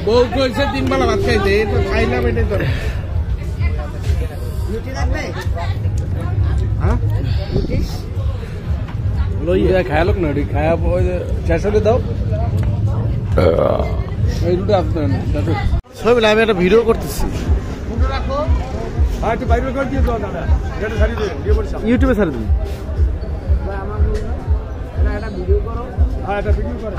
বউ কইছে 3 বেলা ভাত খাইতে তো খাইলাম এটাই তো রুটি লাগবে হ্যাঁ রুটি লইয়া খায়ালক না খায়া ওই 400 দাও এই রুটি আপনার দাদু সব আমি একটা ভিডিও করতেছি ফটো রাখো আর একটু বাইরে করে দিয়ে দাও দাদা এটা ছাড়ি দিন দিয়ে বলছি ইউটিউবে ছাড়ি দিন ভাই আমার না এটা ভিডিও করো হ্যাঁ এটা ভিডিও করো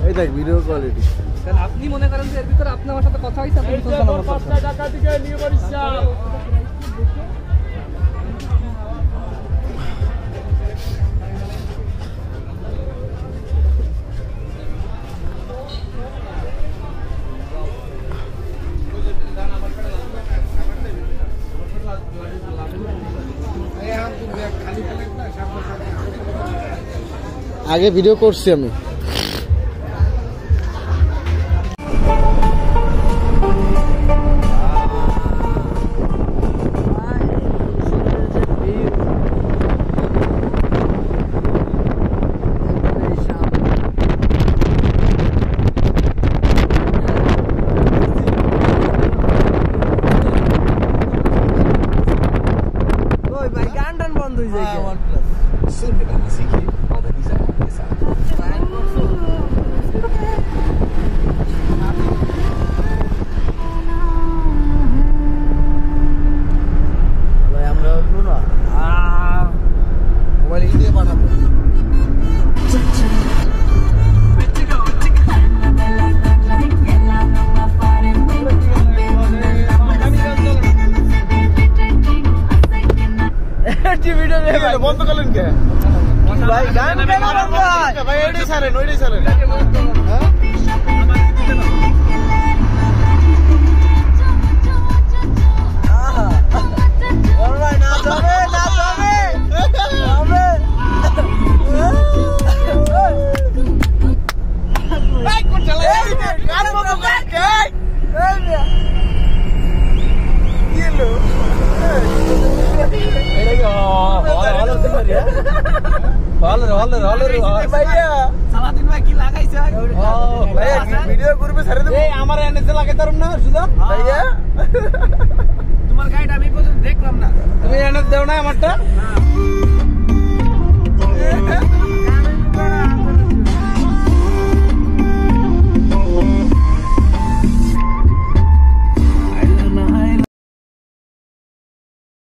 এই দেখ ভিডিও কোয়ালিটি কারণ আপনি মনে করেন যে এর ভিতরে আপনি আমার সাথে কথা হইছে আপনি শুনছেন আমার 5 টাকা থেকে নিয়ে বরিশা আগে ভিডিও করছি আমি বন্ধ করলেন কে ভাই গান কেন বন্ধ ভাই ওইটাই ছাড়েন ভিডিও করবে ছেড়ে দেব আমার এনেতে লাগে তারম না সুজন ভাইয়া তোমার গাইড আমি পর্যন্ত দেখলাম না তুমি এনে দাও না আমারটা